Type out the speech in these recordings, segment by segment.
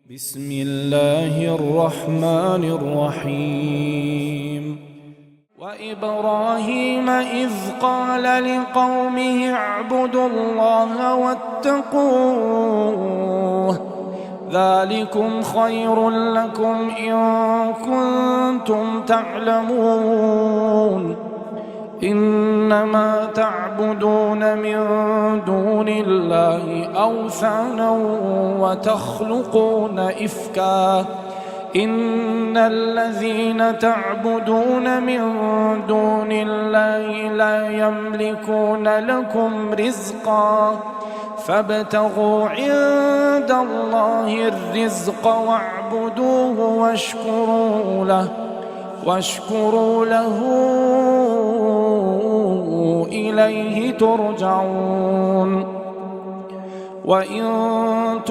بسم الله الرحمن الرحيم وإبراهيم إذ قال لقومه اعبدوا الله واتقوه ذلكم خير لكم إن كنتم تعلمون إنما تعبدون من دون الله أوثانا وتخلقون إفكا إن الذين تعبدون من دون الله لا يملكون لكم رزقا فابتغوا عند الله الرزق واعبدوه واشكروا له إليه ترجعون وإن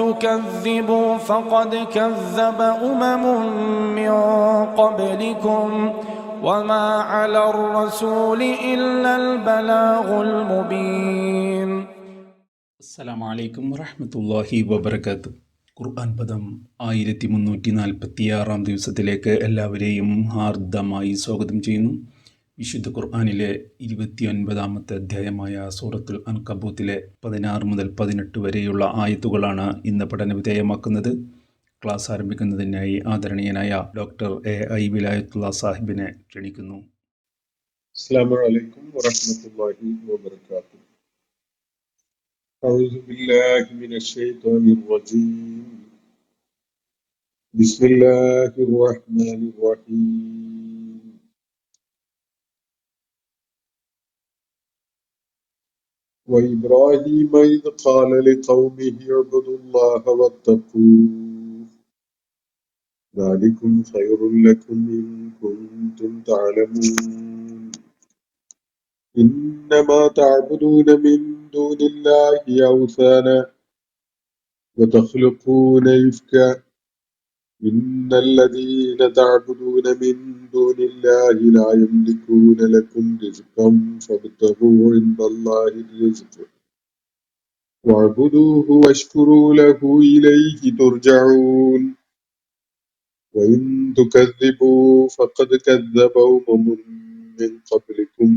تكذبوا فقد كذب من قبلكم وما على الرسول إلا البلاغ المبين. അസ്സലാമു അലൈക്കും വറഹ്മത്തുള്ളാഹി വബറകാതുഹു. ഖുർആൻ പദം 1346 ദിവസത്തിലേക്ക് എല്ലാവരെയും ഹാർദമായി സ്വാഗതം ചെയ്യുന്നു. വിശുദ്ധ ഖുർആനിലെ 29-ാമത്തെ അധ്യായമായ സൂറത്തുൽ അൻകബൂത്തിലെ 16 മുതൽ 18 വരെയുള്ള ആയത്തുകളാണ് ഇന്ന് പഠന വിധേയമാക്കുന്നത്. ക്ലാസ് ആരംഭിക്കുന്നതിനായി ആദരണീയനായ ഡോക്ടർ A.I. വിലായത്തുള്ള സാഹിബിനെ ക്ഷണിക്കുന്നു. അസ്സലാമു അലൈക്കും വറഹ്മത്തുള്ളാഹി വബറകാതുഹു. أعوذ بالله من الشيطان الرجيم. بسم الله الرحمن الرحيم. وإبراهيم إذ قال لقومه اعبدوا الله واتقوه ذلكم خير لكم إن كنتم تعلمون إنما تعبدون من دون الله أوثانا وتخلقون إفكا إن الذين تعبدون من دون الله لا يملكون لكم رزقا فابتغوا عند الله الرزق واعبدوه واشكروا له إليه ترجعون وإن تكذبوا فقد كذب من قبلكم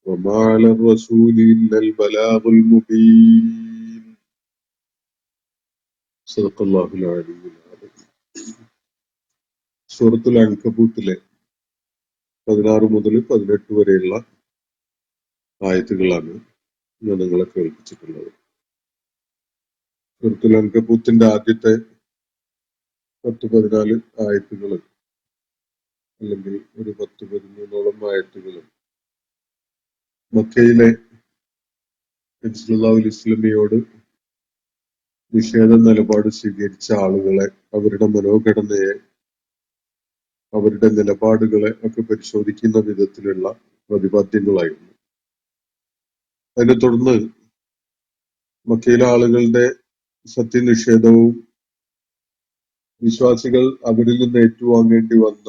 وما على الرسول إلا البلاغ المبين. صدق الله العلي العظيم. സൂറത്തുൽ അൻകബൂത്തിലെ 16 മുതൽ 18 വരെയുള്ള ആയത്തുകളാണ് ഞാൻ നിങ്ങളെ കേൾപ്പിച്ചിട്ടുള്ളത്. സൂറത്തുൽ അൻകബൂത്തിന്റെ ആദ്യത്തെ 10-14 ആയത്തുകൾ അല്ലെങ്കിൽ ഒരു 10-13 ആയത്തുകൾ മക്കയിലെ നബി സല്ലല്ലാഹു അലൈഹി വസല്ലമയോട് നിഷേധ നിലപാട് സ്വീകരിച്ച ആളുകളെ, അവരുടെ മനോഘടനയെ, അവരുടെ നിലപാടുകളെ ഒക്കെ പരിശോധിക്കുന്ന വിധത്തിലുള്ള പ്രതിപാദ്യങ്ങളായിരുന്നു. അതിനെ തുടർന്ന് മക്കയിലെ ആളുകളുടെ സത്യനിഷേധവും വിശ്വാസികൾ അവരിൽ നിന്ന് ഏറ്റുവാങ്ങേണ്ടി വന്ന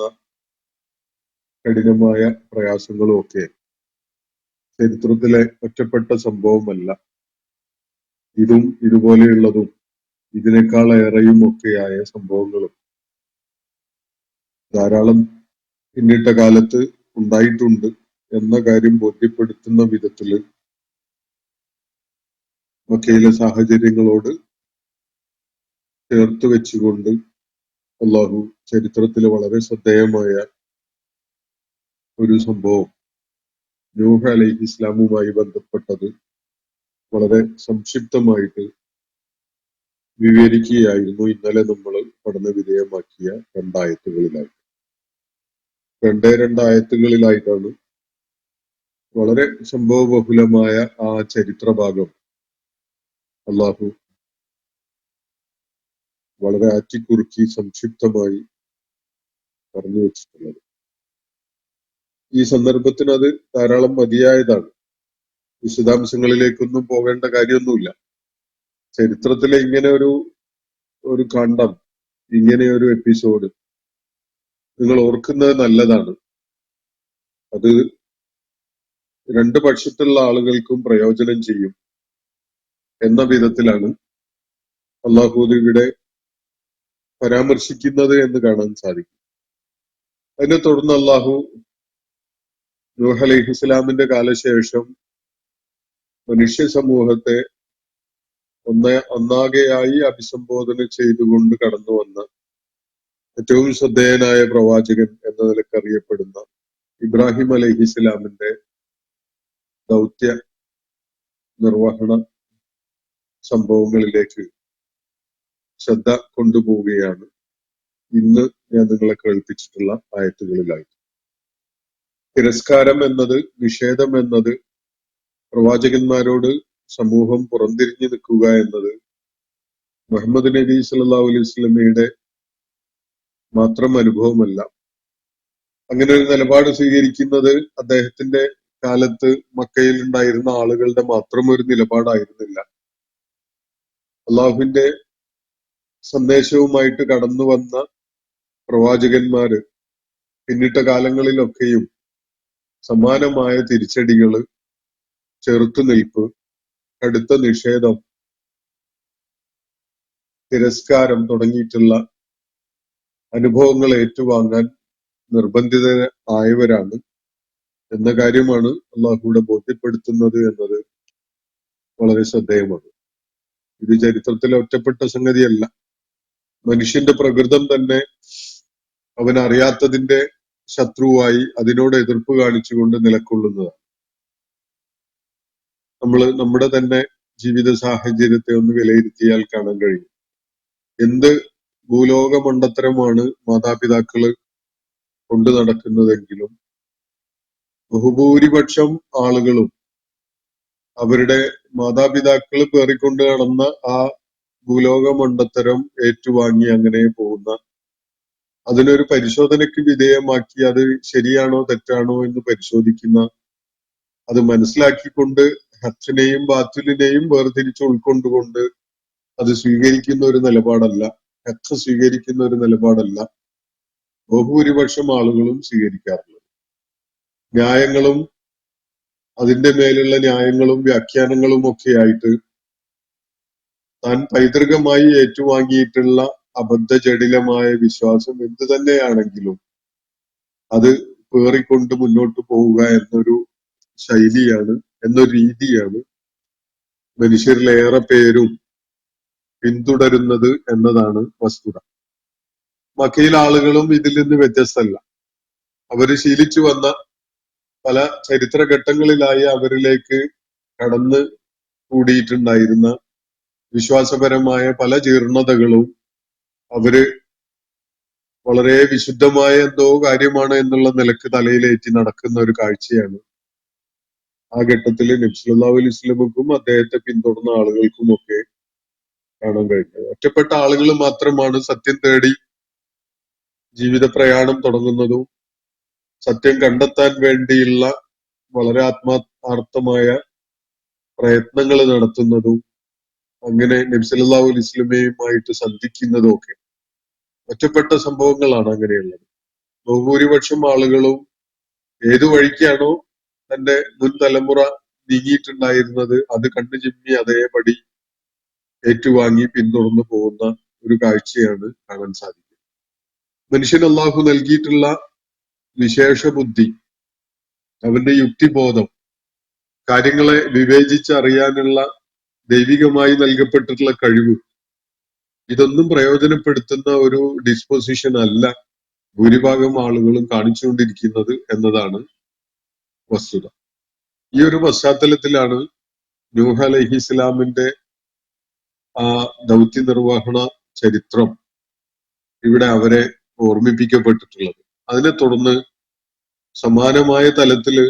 കഠിനമായ പ്രയാസങ്ങളും ഒക്കെ ചരിത്രത്തിലെ ഒറ്റപ്പെട്ട സംഭവമല്ല. ഇതും ഇതുപോലെയുള്ളതും ഇതിനേക്കാൾ ഏറെയും ഒക്കെയായ സംഭവങ്ങളും ധാരാളം പിന്നിട്ട കാലത്ത് ഉണ്ടായിട്ടുണ്ട് എന്ന കാര്യം ബോധ്യപ്പെടുത്തുന്ന വിധത്തില് മക്കയിലെ സാഹചര്യങ്ങളോട് ചേർത്ത് വെച്ചുകൊണ്ട് അള്ളാഹു ചരിത്രത്തിലെ വളരെ ശ്രദ്ധേയമായ ഒരു സംഭവം നൂഹ് അലൈഹി ഇസ്ലാമുമായി ബന്ധപ്പെട്ടത് വളരെ സംക്ഷിപ്തമായിട്ട് വിവരിക്കുകയായിരുന്നു ഇന്നലെ നമ്മൾ പഠന വിധേയമാക്കിയ 2 ആയത്തുകളിലായി. 2 ആയത്തുകളിലായിട്ടാണ് വളരെ സംഭവബഹുലമായ ആ ചരിത്ര ഭാഗം അള്ളാഹു വളരെ ആറ്റിക്കുറുക്കി സംക്ഷിപ്തമായി പറഞ്ഞു വെച്ചിട്ടുള്ളത്. ഈ സന്ദർഭത്തിന് അത് ധാരാളം മതിയായതാണ്. വിശദാംശങ്ങളിലേക്കൊന്നും പോകേണ്ട കാര്യമൊന്നുമില്ല. ചരിത്രത്തിലെ ഇങ്ങനെ ഒരു ഖണ്ഡം, ഇങ്ങനെ ഒരു എപ്പിസോഡ് നിങ്ങൾ ഓർക്കുന്നത് നല്ലതാണ്. അത് 2 പക്ഷത്തുള്ള ആളുകൾക്കും പ്രയോജനം ചെയ്യും എന്ന വിധത്തിലാണ് അള്ളാഹു ഇവിടെ പരാമർശിക്കുന്നത് എന്ന് കാണാൻ സാധിക്കും. അതിനെ തുടർന്ന് അള്ളാഹു നൂഹ് അലൈഹിസ്സലാമിന്റെ കാലശേഷം മനുഷ്യ സമൂഹത്തെ ഒന്നാകെയായി അഭിസംബോധന ചെയ്തുകൊണ്ട് കടന്നു വന്ന ഏറ്റവും ശ്രദ്ധേയനായ പ്രവാചകൻ എന്ന നിലക്ക് അറിയപ്പെടുന്ന ഇബ്രാഹിം അലൈഹിസ്സലാമിന്റെ ദൗത്യ നിർവഹണ സംഭവങ്ങളിലേക്ക് ശ്രദ്ധ കൊണ്ടുപോവുകയാണ് ഇന്ന് ഞാൻ നിങ്ങളെ കേൾപ്പിച്ചിട്ടുള്ള ആയത്തുകളിലായി. തിരസ്കാരം എന്നത്, നിഷേധം എന്നത്, പ്രവാചകന്മാരോട് സമൂഹം പുറംതിരിഞ്ഞു നിൽക്കുക എന്നത് മുഹമ്മദ് നബി സല്ലല്ലാഹു അലൈഹി വസല്ലമയുടെ മാത്രം അനുഭവമല്ല. അങ്ങനെ ഒരു നിലപാട് സ്വീകരിക്കുന്നത് അദ്ദേഹത്തിന്റെ കാലത്ത് മക്കയിൽ ഉണ്ടായിരുന്ന ആളുകളുടെ മാത്രം ഒരു നിലപാടായിരുന്നില്ല. അള്ളാഹുവിന്റെ സന്ദേശവുമായിട്ട് കടന്നു വന്ന പ്രവാചകന്മാര് പിന്നിട്ട കാലങ്ങളിലൊക്കെയും സമാനമായ തിരിച്ചടികള്, ചെറുത്തുനിൽപ്പ്, കടുത്ത നിഷേധം, തിരസ്കാരം തുടങ്ങിയിട്ടുള്ള അനുഭവങ്ങൾ ഏറ്റുവാങ്ങാൻ നിർബന്ധിതരായവരാണ് എന്ന കാര്യമാണ് അള്ളാഹുവിടെ ബോധ്യപ്പെടുത്തുന്നത് എന്നത് വളരെ ശ്രദ്ധേയമാണ്. ഇത് ചരിത്രത്തിലെ ഒറ്റപ്പെട്ട സംഗതിയല്ല. മനുഷ്യന്റെ പ്രകൃതം തന്നെ അവൻ അറിയാത്തതിന്റെ ശത്രുവായി അതിനോട് എതിർപ്പ് കാണിച്ചുകൊണ്ട് നിലകൊള്ളുന്നതാണ്. നമ്മുടെ തന്നെ ജീവിത സാഹചര്യത്തെ ഒന്ന് വിലയിരുത്തിയാൽ കാണാൻ കഴിയും. എന്ത് ഭൂലോക മണ്ടത്തരമാണ് മാതാപിതാക്കള് കൊണ്ടു നടക്കുന്നതെങ്കിലും ബഹുഭൂരിപക്ഷം ആളുകളും അവരുടെ മാതാപിതാക്കള് പേറിക്കൊണ്ട് നടന്ന ആ ഭൂലോക മണ്ടത്തരം ഏറ്റുവാങ്ങി അങ്ങനെ പോകുന്ന, അതിനൊരു പരിശോധനയ്ക്ക് വിധേയമാക്കി അത് ശരിയാണോ തെറ്റാണോ എന്ന് പരിശോധിക്കുന്ന, അത് മനസ്സിലാക്കിക്കൊണ്ട് ഹക്കിനെയും ബാത്തിലിനെയും വേർതിരിച്ച് ഉൾക്കൊണ്ടുകൊണ്ട് അത് സ്വീകരിക്കുന്ന ഒരു നിലപാടല്ല, ഹക്ക് സ്വീകരിക്കുന്ന ഒരു നിലപാടല്ല ബഹുഭൂരിപക്ഷം ആളുകളും സ്വീകരിക്കാറുള്ളത്. ന്യായങ്ങളും അതിന്റെ മേലുള്ള ന്യായങ്ങളും വ്യാഖ്യാനങ്ങളും ഒക്കെ ആയിട്ട് താൻ പൈതൃകമായി ഏറ്റുവാങ്ങിയിട്ടുള്ള അബദ്ധജടിലമായ വിശ്വാസം എന്തു തന്നെയാണെങ്കിലും അത് പേറിക്കൊണ്ട് മുന്നോട്ട് പോവുക എന്നൊരു ശൈലിയാണ്, എന്നൊരു രീതിയാണ് മനുഷ്യരിലേറെ പേരും പിന്തുടരുന്നത് എന്നതാണ് വസ്തുത. മക്കയിലെ ആളുകളും ഇതിൽ നിന്ന് വ്യത്യസ്തമല്ല. അവര് ശീലിച്ചു വന്ന പല ചരിത്രഘട്ടങ്ങളിലായി അവരിലേക്ക് കടന്ന് കൂടിയിട്ടുണ്ടായിരുന്ന വിശ്വാസപരമായ പല ജീർണതകളും അവര് വളരെ വിശുദ്ധമായ എന്തോ കാര്യമാണ് എന്നുള്ള നിലക്ക് തലയിലേറ്റി നടക്കുന്ന ഒരു കാഴ്ചയാണ് ആ ഘട്ടത്തിൽ നബി സല്ലല്ലാഹു അലൈഹി വസല്ലമക്കും അദ്ദേഹത്തെ പിന്തുടർന്ന ആളുകൾക്കുമൊക്കെ കാണാൻ കഴിഞ്ഞത്. ഒറ്റപ്പെട്ട ആളുകൾ മാത്രമാണ് സത്യം തേടി ജീവിത പ്രയാണം തുടങ്ങുന്നതും സത്യം കണ്ടെത്താൻ വേണ്ടിയുള്ള വളരെ ആത്മാർത്ഥമായ പ്രയത്നങ്ങൾ നടത്തുന്നതും അങ്ങനെ നബി സല്ലല്ലാഹു അലൈഹി വസല്ലമയുമായിട്ട് സന്ധിക്കുന്നതും ഒക്കെ ഒറ്റപ്പെട്ട സംഭവങ്ങളാണ് അങ്ങനെയുള്ളത്. ബഹുഭൂരിപക്ഷം ആളുകളും ഏതു വഴിക്കാണോ തന്റെ മുൻ തലമുറ നീങ്ങിയിട്ടുണ്ടായിരുന്നത് അത് കണ്ണു ചിമ്മി അതേപടി ഏറ്റുവാങ്ങി പിന്തുടർന്നു പോകുന്ന ഒരു കാഴ്ചയാണ് കാണാൻ സാധിക്കുന്നത്. മനുഷ്യൻ അള്ളാഹു നൽകിയിട്ടുള്ള വിശേഷ ബുദ്ധി, അവന്റെ യുക്തിബോധം, കാര്യങ്ങളെ വിവേചിച്ചറിയാനുള്ള ദൈവികമായി നൽകപ്പെട്ടിട്ടുള്ള കഴിവ്, ഇതൊന്നും പ്രയോജനപ്പെടുത്തുന്ന ഒരു ഡിസ്പോസിഷൻ അല്ല ഭൂരിഭാഗം ആളുകളും കാണിച്ചുകൊണ്ടിരിക്കുന്നത് എന്നതാണ് വസ്തുത. ഈ ഒരു പശ്ചാത്തലത്തിലാണ് നൂഹ് അലൈഹിസ്സലാമിന്റെ ആ ദൗത്യ നിർവഹണ ചരിത്രം ഇവിടെ അവരെ ഓർമ്മിപ്പിക്കപ്പെട്ടിട്ടുള്ളത്. അതിനെ തുടർന്ന് സമാനമായ തലത്തില്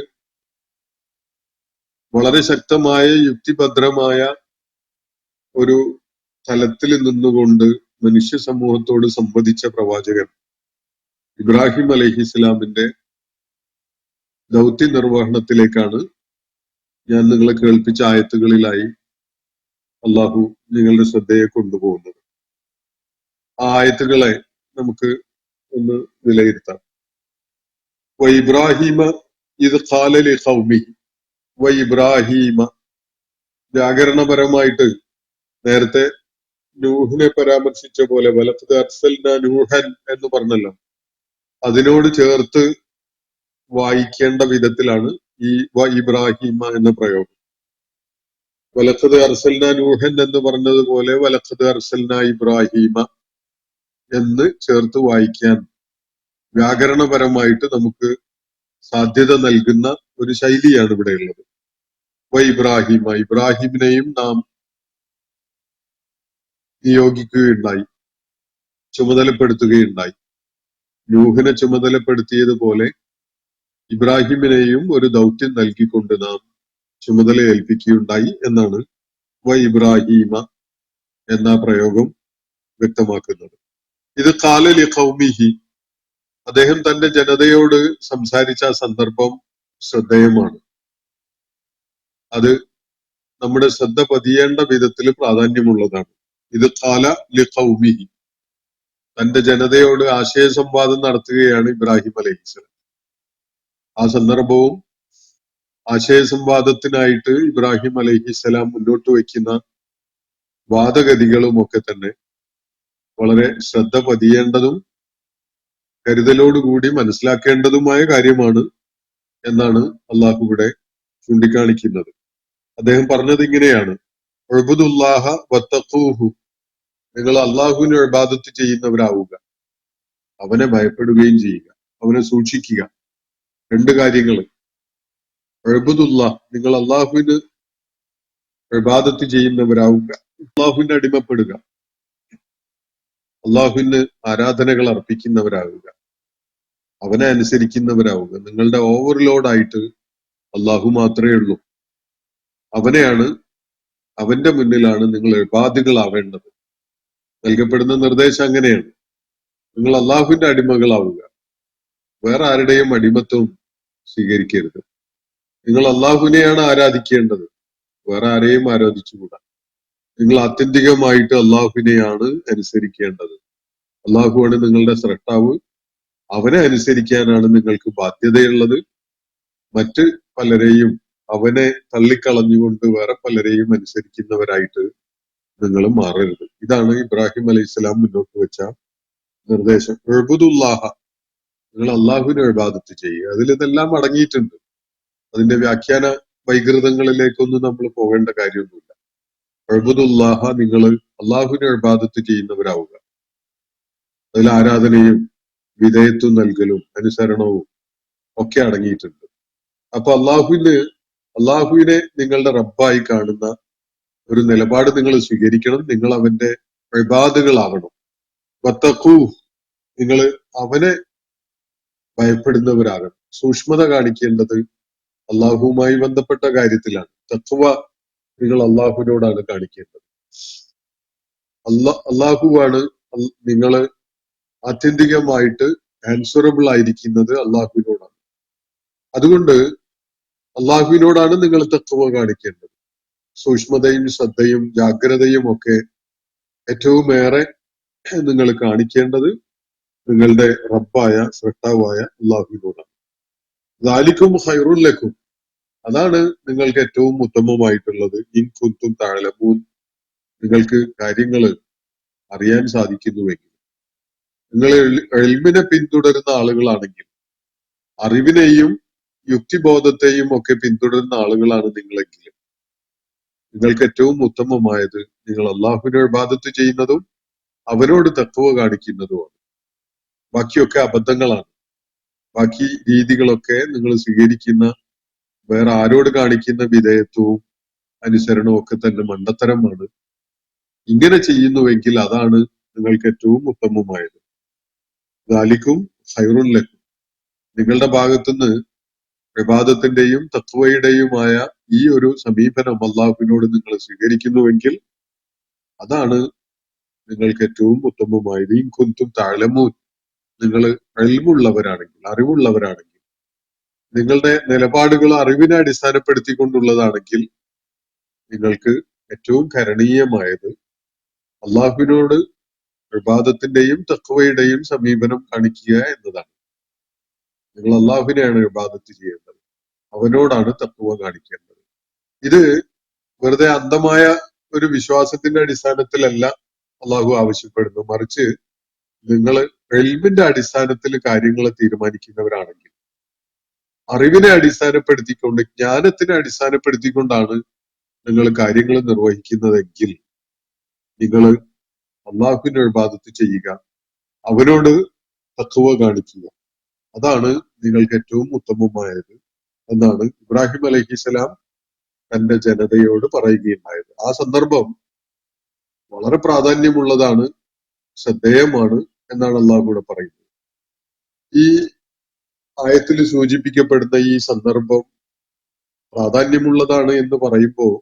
വളരെ ശക്തമായ യുക്തിഭദ്രമായ ഒരു തലത്തിൽ നിന്നുകൊണ്ട് മനുഷ്യ സമൂഹത്തോട് സംവദിച്ച പ്രവാചകൻ ഇബ്രാഹിം അലൈഹിസ്സലാമിന്റെ ദൗത്യ നിർവഹണത്തിലേക്കാണ് ഞാൻ നിങ്ങളെ കേൾപ്പിച്ച ആയത്തുകളിലായി അള്ളാഹു നിങ്ങളുടെ ശ്രദ്ധയെ കൊണ്ടുപോകുന്നത്. ആ ആയത്തുകളെ നമുക്ക് ഒന്ന് വിലയിരുത്താം. ഇബ്രാഹിമ ഇത് ഖാല ലിഖൗമിഹി, ഇബ്രാഹിമ വ്യാകരണപരമായിട്ട് നേരത്തെ നൂഹിനെ പരാമർശിച്ച പോലെ വലഖദ് അർസൽനാ നൂഹൻ എന്ന് പറഞ്ഞല്ലോ, അതിനോട് ചേർത്ത് വായിക്കേണ്ട വിധത്തിലാണ് ഈ ഇബ്രാഹിമ എന്ന പ്രയോഗം. വലഖദ് അർസൽനാ നൂഹൻ എന്ന് പറഞ്ഞതുപോലെ വലഖദ് അർസൽനാ ഇബ്രാഹിമ എന്ന് ചേർത്ത് വായിക്കാൻ വ്യാകരണപരമായിട്ട് നമുക്ക് സാധ്യത നൽകുന്ന ഒരു ശൈലിയാണ് ഇവിടെ ഉള്ളത്. ഇബ്രാഹിമ, ഇബ്രാഹിമിനെയും നാം നിയോഗിക്കുകയുണ്ടായി, ചുമതലപ്പെടുത്തുകയുണ്ടായി. നൂഹിനെ ചുമതലപ്പെടുത്തിയതുപോലെ ഇബ്രാഹിമിനെയും ഒരു ദൗത്യം നൽകിക്കൊണ്ട് നാം ചുമതല ഏൽപ്പിക്കുകയുണ്ടായി എന്നാണ് ഇബ്രാഹിമ എന്ന പ്രയോഗം വ്യക്തമാക്കുന്നത്. ഇത് ഖാല ലി ഖൗമിഹി, അദ്ദേഹം തന്റെ ജനതയോട് സംസാരിച്ച സന്ദർഭം ശ്രദ്ധേയമാണ്. അത് നമ്മുടെ ശ്രദ്ധ പതിയേണ്ട വിധത്തിൽ പ്രാധാന്യമുള്ളതാണ്. ഇത് ഖാല ലി ഖൗമിഹി, തന്റെ ജനതയോട് ആശയ സംവാദം നടത്തുകയാണ് ഇബ്രാഹിം അലൈഹിസ്സലാം. ആ സന്ദർഭവും ആശയ സംവാദത്തിനായിട്ട് ഇബ്രാഹിം അലൈഹിസ്സലാം മുന്നോട്ട് വയ്ക്കുന്ന വാദഗതികളും ഒക്കെ തന്നെ വളരെ ശ്രദ്ധ പതിയേണ്ടതും കരുതലോടുകൂടി മനസ്സിലാക്കേണ്ടതുമായ കാര്യമാണ് എന്നാണ് അള്ളാഹു ഇവിടെ ചൂണ്ടിക്കാണിക്കുന്നത്. അദ്ദേഹം പറഞ്ഞത് ഇങ്ങനെയാണ്: ഉഅ്ബുദുല്ലാഹ വത്തഖൂഹു, നിങ്ങൾ അള്ളാഹുവിനെ ഇബാദത്ത് ചെയ്യുന്നവരാവുക, അവനെ ഭയപ്പെടുകയും ചെയ്യുക, അവനെ സൂക്ഷിക്കുക. രണ്ട് കാര്യങ്ങൾ. ഉഅ്ബുദുല്ലാഹ്, നിങ്ങൾ അള്ളാഹുവിന് ഇബാദത്ത് ചെയ്യുന്നവരാവുക, അള്ളാഹുവിന് അടിമപ്പെടുക, അള്ളാഹുവിന് ആരാധനകൾ അർപ്പിക്കുന്നവരാവുക, അവനെ അനുസരിക്കുന്നവരാവുക. നിങ്ങളുടെ ഓവർലോഡായിട്ട് അള്ളാഹു മാത്രമേ ഉള്ളൂ. അവനെയാണ്, അവന്റെ മുന്നിലാണ് നിങ്ങൾ ഇബാദുകളാവേണ്ടത്. നൽകപ്പെടുന്ന നിർദ്ദേശം അങ്ങനെയാണ്. നിങ്ങൾ അള്ളാഹുവിന്റെ അടിമകളാവുക, വേറെ ആരുടെയും അടിമത്വം സ്വീകരിക്കരുത്. നിങ്ങൾ അള്ളാഹുവിനെയാണ് ആരാധിക്കേണ്ടത്, വേറെ ആരെയും ആരാധിച്ചുകൂടാ. നിങ്ങൾ ആത്യന്തികമായിട്ട് അള്ളാഹുവിനെയാണ് അനുസരിക്കേണ്ടത്. അള്ളാഹുവാണ് നിങ്ങളുടെ സ്രഷ്ടാവ്, അവനെ അനുസരിക്കാനാണ് നിങ്ങൾക്ക് ബാധ്യതയുള്ളത്. മറ്റ് പലരെയും, അവനെ തള്ളിക്കളഞ്ഞുകൊണ്ട് വേറെ പലരെയും അനുസരിക്കുന്നവരായിട്ട് നിങ്ങൾ മാറരുത്. ഇതാണ് ഇബ്രാഹിം അലൈഹിസ്സലാം മുന്നോട്ട് വെച്ച നിർദ്ദേശം. ഉഅ്ബുദുല്ലാഹ, നിങ്ങൾ അള്ളാഹുവിനെ ഇബാദത്ത് ചെയ്യുക. അതിലിതെല്ലാം അടങ്ങിയിട്ടുണ്ട്. അതിന്റെ വ്യാഖ്യാന വൈകൃതങ്ങളിലേക്കൊന്നും നമ്മൾ പോകേണ്ട കാര്യമൊന്നുമില്ല. ഉഅ്ബുദുല്ലാഹ, നിങ്ങൾ അള്ളാഹുവിനെ ഇബാദത്ത് ചെയ്യുന്നവരാവുക. അതിൽ ആരാധനയും വിധേയത്വം നൽകലും അനുസരണവും ഒക്കെ അടങ്ങിയിട്ടുണ്ട്. അപ്പൊ അള്ളാഹുവിനെ നിങ്ങളുടെ റബ്ബായി കാണുന്ന ഒരു നിലപാട് നിങ്ങൾ സ്വീകരിക്കണം. നിങ്ങൾ അവന്റെ ഇബാദുകളാവണം. വത്തഖൂ, നിങ്ങൾ അവനെ ഭയപ്പെടുന്നവരാകണം. സൂക്ഷ്മത കാണിക്കേണ്ടത് അള്ളാഹുവുമായി ബന്ധപ്പെട്ട കാര്യത്തിലാണ്. തഖ്വ നിങ്ങൾ അള്ളാഹുവിനോടാണ് കാണിക്കേണ്ടത്. അള്ളാഹുവാണ് നിങ്ങൾ ആത്യന്തികമായിട്ട് ആൻസറബിൾ ആയിരിക്കുന്നത് അള്ളാഹുവിനോടാണ്. അതുകൊണ്ട് അള്ളാഹുവിനോടാണ് നിങ്ങൾ തഖ്വ കാണിക്കേണ്ടത്. സൂക്ഷ്മതയും ശ്രദ്ധയും ജാഗ്രതയും ഒക്കെ ഏറ്റവും ഏറെ നിങ്ങൾ കാണിക്കേണ്ടത് നിങ്ങളുടെ റബ്ബായ സ്രഷ്ടാവായ അള്ളാഹുവിനോടാണ്. ദാലിക്കും ഖൈറുൻ ലക്കും, അതാണ് നിങ്ങൾക്ക് ഏറ്റവും ഉത്തമമായിട്ടുള്ളത്. ഇൻ കുന്തും തഅലമൂൻ, നിങ്ങൾക്ക് കാര്യങ്ങൾ അറിയാൻ സാധിക്കുന്നുവെങ്കിൽ. നിങ്ങൾ ഇൽമിനെ പിന്തുടരുന്ന ആളുകളാണെങ്കിൽ, അറിവിനെയും യുക്തിബോധത്തെയും ഒക്കെ പിന്തുടരുന്ന ആളുകളാണ് നിങ്ങളെങ്കിൽ, നിങ്ങൾക്ക് ഏറ്റവും ഉത്തമമായത് നിങ്ങൾ അള്ളാഹുവിനെ ഇബാദത്ത് ചെയ്യുന്നതും അവനോട് തഖ്വ കാണിക്കുന്നതുമാണ്. ബാക്കിയൊക്കെ അബദ്ധങ്ങളാണ്. ബാക്കി രീതികളൊക്കെ നിങ്ങൾ സ്വീകരിക്കുന്ന വേറെ ആരോട് കാണിക്കുന്ന വിധേയത്വവും അനുസരണവും ഒക്കെ തന്നെ മണ്ടത്തരമാണ്. ഇങ്ങനെ ചെയ്യുന്നുവെങ്കിൽ അതാണ് നിങ്ങൾക്ക് ഏറ്റവും ഉത്തമമായത്. ദാലിക്കും ഖൈറുൻ ലക്കും, നിങ്ങളുടെ ഭാഗത്തുനിന്ന് ഇബാദത്തിന്റെയും തഖ്വയുടെയുമായ ഈ ഒരു സമീപനം അള്ളാഹുവിനോട് നിങ്ങൾ സ്വീകരിക്കുന്നുവെങ്കിൽ അതാണ് നിങ്ങൾക്ക് ഏറ്റവും ഉത്തമമായത്. ഇൻ കുന്തും തഅലമൂൻ, നിങ്ങൾ ഇൽമുള്ളവരാണെങ്കിൽ, അറിവുള്ളവരാണെങ്കിൽ, നിങ്ങളുടെ നിലപാടുകൾ അറിവിനെ അടിസ്ഥാനപ്പെടുത്തിക്കൊണ്ടുള്ളതാണെങ്കിൽ നിങ്ങൾക്ക് ഏറ്റവും കരണീയമായത് അള്ളാഹുവിനോട് ഇബാദത്തിന്റെയും തഖ്വയുടെയും സമീപനം കാണിക്കുക എന്നതാണ്. നിങ്ങൾ അള്ളാഹുവിനെയാണ് ഇബാദത്ത് ചെയ്യേണ്ടത്, അവനോടാണ് തഖ്വ കാണിക്കേണ്ടത്. ഇത് വെറുതെ അന്ധമായ ഒരു വിശ്വാസത്തിന്റെ അടിസ്ഥാനത്തിലല്ല അള്ളാഹു ആവശ്യപ്പെടുന്നു. മറിച്ച് നിങ്ങൾ ഇൽമിന്റെ അടിസ്ഥാനത്തിൽ കാര്യങ്ങൾ തീരുമാനിക്കുന്നവരാണെങ്കിൽ, അറിവിനെ അടിസ്ഥാനപ്പെടുത്തിക്കൊണ്ട്, ജ്ഞാനത്തിനെ അടിസ്ഥാനപ്പെടുത്തിക്കൊണ്ടാണ് നിങ്ങൾ കാര്യങ്ങൾ നിർവഹിക്കുന്നതെങ്കിൽ നിങ്ങൾ അള്ളാഹുവിന്റെ ഇബാദത്ത് ചെയ്യുക, അവനോട് തഖ്വ കാണിക്കുക. അതാണ് നിങ്ങൾക്ക് ഏറ്റവും ഉത്തമമായത് എന്നാണ് ഇബ്രാഹിം അലൈഹിസ്സലാം തന്റെ ജനതയോട് പറയുകയുണ്ടായത്. ആ സന്ദർഭം വളരെ പ്രാധാന്യമുള്ളതാണ്, ശ്രദ്ധേയമാണ് എന്നാണ് അള്ളാഹു കൂടെ പറയുന്നത്. ഈ ആയത്തിൽ സൂചിപ്പിക്കപ്പെടുന്ന ഈ സന്ദർഭം പ്രാധാന്യമുള്ളതാണ് എന്ന് പറയുമ്പോൾ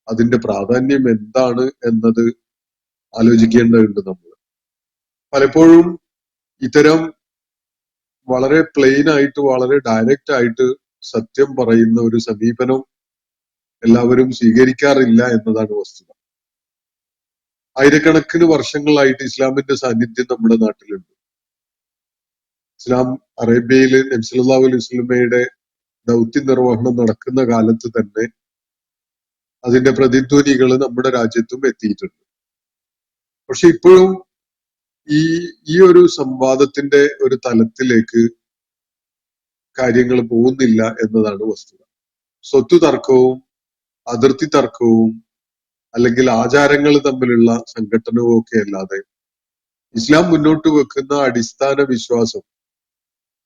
അതിന്റെ പ്രാധാന്യം എന്താണ് എന്നത് ആലോചിക്കേണ്ടതുണ്ട്. നമ്മൾ പലപ്പോഴും ഇത്തരം വളരെ പ്ലെയിൻ ആയിട്ട്, വളരെ ഡയറക്റ്റ് ആയിട്ട് സത്യം പറയുന്ന ഒരു സമീപനം എല്ലാവരും സ്വീകരിക്കാറില്ല എന്നതാണ് വസ്തുത. ആയിരക്കണക്കിന് വർഷങ്ങളായിട്ട് ഇസ്ലാമിന്റെ സാന്നിധ്യം നമ്മുടെ നാട്ടിലുണ്ട്. ഇസ്ലാം അറേബ്യയിൽ നബി സല്ലല്ലാഹു അലൈഹി വസല്ലമയുടെ ദൗത്യ നിർവഹണം നടക്കുന്ന കാലത്ത് തന്നെ അതിന്റെ പ്രതിധ്വനികൾ നമ്മുടെ രാജ്യത്തും എത്തിയിട്ടുണ്ട്. പക്ഷെ ഇപ്പോഴും ഈ ഒരു സംവാദത്തിന്റെ ഒരു തലത്തിലേക്ക് കാര്യങ്ങൾ പോകുന്നില്ല എന്നതാണ് വസ്തുത. സ്വത്ത് തർക്കവും അതിർത്തി തർക്കവും അല്ലെങ്കിൽ ആചാരങ്ങൾ തമ്മിലുള്ള സംഘട്ടനവും ഒക്കെ അല്ലാതെ ഇസ്ലാം മുന്നോട്ട് വെക്കുന്ന അടിസ്ഥാന വിശ്വാസം,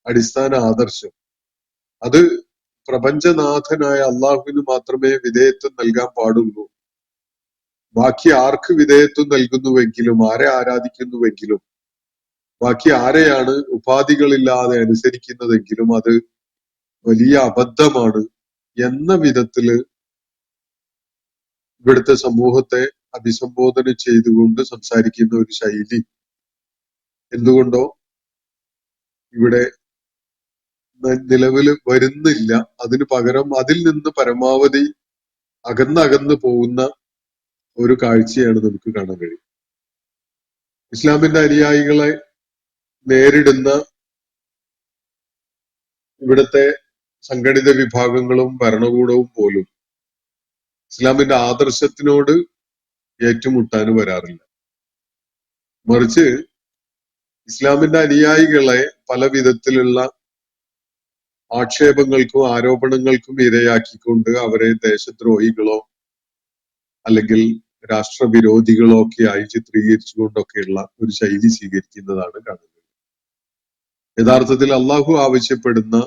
അടിസ്ഥാന ആദർശം, അത് പ്രപഞ്ചനാഥനായ അള്ളാഹുവിന് മാത്രമേ വിധേയത്വം നൽകാൻ പാടുള്ളൂ. ബാക്കി ആർക്ക് വിധേയത്വം നൽകുന്നുവെങ്കിലും, ആരെ ആരാധിക്കുന്നുവെങ്കിലും, ബാക്കി ആരെയാണ് ഉപാധികളില്ലാതെ അനുസരിക്കുന്നതെങ്കിലും അത് വലിയ അബദ്ധമാണ് എന്ന വിധത്തില് ഇവിടുത്തെ സമൂഹത്തെ അഭിസംബോധന ചെയ്തുകൊണ്ട് സംസാരിക്കുന്ന ഒരു ശൈലി എന്തുകൊണ്ടോ ഇവിടെ നിലവിൽ വരുന്നില്ല. അതിനു പകരം അതിൽ നിന്ന് പരമാവധി അകന്നകന്ന് പോകുന്ന ഒരു കാഴ്ചയാണ് നമുക്ക് കാണാൻ കഴിയും. ഇസ്ലാമിന്റെ അനുയായികളെ നേരിടുന്ന ഇവിടുത്തെ സംഘടിത വിഭാഗങ്ങളും ഭരണകൂടവും പോലും ഇസ്ലാമിന്റെ ആദർശത്തിനോട് ഏറ്റുമുട്ടാനും വരാറില്ല. മറിച്ച് ഇസ്ലാമിന്റെ അനുയായികളെ പല വിധത്തിലുള്ള ആക്ഷേപങ്ങൾക്കും ആരോപണങ്ങൾക്കും ഇരയാക്കിക്കൊണ്ട് അവരെ ദേശദ്രോഹികളോ അല്ലെങ്കിൽ രാഷ്ട്രവിരോധികളോ ഒക്കെ ആയി ചിത്രീകരിച്ചുകൊണ്ടൊക്കെയുള്ള ഒരു ശൈലി സ്വീകരിക്കുന്നതാണ് കാണുന്നത്. യഥാർത്ഥത്തിൽ അള്ളാഹു ആവശ്യപ്പെടുന്ന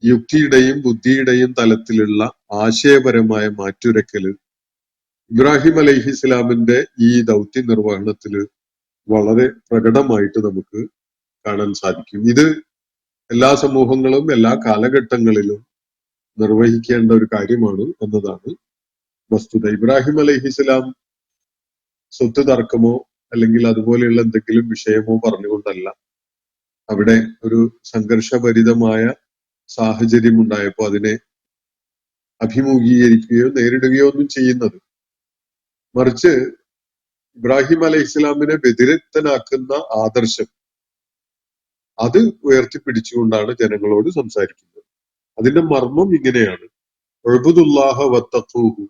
യുക്തിയുടെയും ബുദ്ധിയുടെയും തലത്തിലുള്ള ആശയപരമായ മാറ്റുരക്കല് ഇബ്രാഹിം അലൈഹിസ്സലാമിന്റെ ഈ ദൗത്യ നിർവഹണത്തില് വളരെ പ്രകടമായിട്ട് നമുക്ക് കാണാൻ സാധിക്കും. ഇത് എല്ലാ സമൂഹങ്ങളും എല്ലാ കാലഘട്ടങ്ങളിലും നിർവഹിക്കേണ്ട ഒരു കാര്യമാണ് എന്നതാണ് വസ്തുത. ഇബ്രാഹിം അലൈഹിസ്സലാം സ്വത്ത് തർക്കമോ അല്ലെങ്കിൽ അതുപോലെയുള്ള എന്തെങ്കിലും വിഷയമോ പറഞ്ഞുകൊണ്ടല്ല അവിടെ ഒരു സംഘർഷഭരിതമായ സാഹചര്യം ഉണ്ടായപ്പോൾ അതിനെ അഭിമുഖീകരിക്കുകയോ നേരിടുകയോ ഒന്നും ചെയ്യുന്നത്. മറിച്ച് ഇബ്രാഹിം അലൈഹി ഇസ്ലാമിനെ വ്യതിരിക്തനാക്കുന്ന ആദർശം അത് ഉയർത്തിപ്പിടിച്ചുകൊണ്ടാണ് ജനങ്ങളോട് സംസാരിക്കുന്നത്. അതിന്റെ മർമ്മം ഇങ്ങനെയാണ്: ഉഅ്ബുദുല്ലാഹ വത്തഖൂഹു,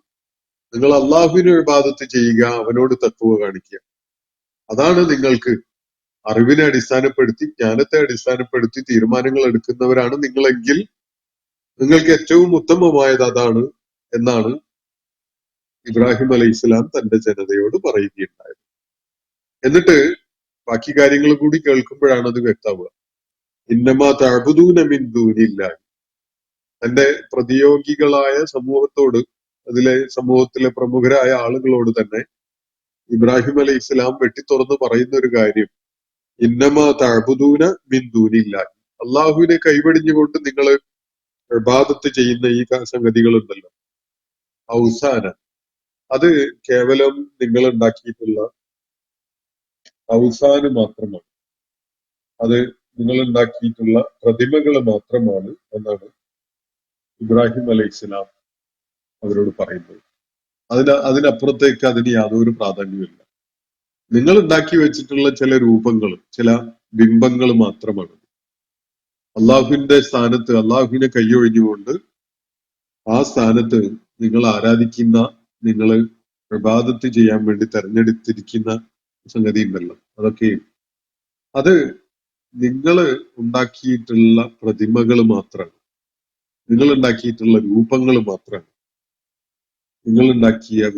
നിങ്ങൾ അള്ളാഹുവിനെ ഇബാദത്ത് ചെയ്യുക, അവനോട് തഖ്വ കാണിക്കുക. അതാണ് നിങ്ങൾക്ക് അറിവിനെ അടിസ്ഥാനപ്പെടുത്തി, ജ്ഞാനത്തെ അടിസ്ഥാനപ്പെടുത്തി തീരുമാനങ്ങൾ എടുക്കുന്നവരാണ് നിങ്ങളെങ്കിൽ നിങ്ങൾക്ക് ഏറ്റവും ഉത്തമമായത് അതാണ് എന്നാണ് ഇബ്രാഹിം അലൈഹി ഇസ്ലാം തന്റെ ജനതയോട് പറയുകയുണ്ടായത്. എന്നിട്ട് ബാക്കി കാര്യങ്ങൾ കൂടി കേൾക്കുമ്പോഴാണ് അത് വ്യക്തമാവുക. ഇന്നമാ തഅ്ബുദൂന മിൻ ദൂനില്ലാഹി, തന്റെ പ്രതിയോഗികളായ സമൂഹത്തോട്, അതിലെ സമൂഹത്തിലെ പ്രമുഖരായ ആളുകളോട് തന്നെ ഇബ്രാഹിം അലൈഹി ഇസ്ലാം വെട്ടിത്തുറന്ന് പറയുന്ന ഒരു കാര്യം, ഇന്നമാ തഅ്ബുദൂന മിൻ ദൂനില്ലാഹി, അള്ളാഹുവിനെ കൈവെടിഞ്ഞുകൊണ്ട് നിങ്ങൾ ഇബാദത്ത് ചെയ്യുന്ന ഈ സംഗതികളുണ്ടല്ലോ, ഔസാന, അത് കേവലം നിങ്ങൾ ഉണ്ടാക്കിയിട്ടുള്ള ഔസാന് മാത്രമാണ്, അത് നിങ്ങൾ ഉണ്ടാക്കിയിട്ടുള്ള പ്രതിമകൾ മാത്രമാണ് എന്നാണ് ഇബ്രാഹിം അലൈഹി ഇസ്ലാം അവരോട് പറയുന്നത്. അതിനപ്പുറത്തേക്ക് അതിന് യാതൊരു പ്രാധാന്യമില്ല. നിങ്ങൾ ഉണ്ടാക്കി വെച്ചിട്ടുള്ള ചില രൂപങ്ങൾ, ചില ബിംബങ്ങൾ മാത്രമാണ്. അള്ളാഹുവിന്റെ സ്ഥാനത്ത് അള്ളാഹുവിനെ കൈയൊഴിഞ്ഞുകൊണ്ട് ആ സ്ഥാനത്ത് നിങ്ങൾ ആരാധിക്കുന്ന, നിങ്ങൾ ഇബാദത്ത് ചെയ്യാൻ വേണ്ടി തെരഞ്ഞെടുത്തിരിക്കുന്ന സംഗതി ഉണ്ടല്ലോ, അതൊക്കെ അത് നിങ്ങൾ ഉണ്ടാക്കിയിട്ടുള്ള പ്രതിമകൾ മാത്രമാണ്, നിങ്ങൾ ഉണ്ടാക്കിയിട്ടുള്ള രൂപങ്ങൾ മാത്രമാണ്, നിങ്ങൾ ഉണ്ടാക്കിയ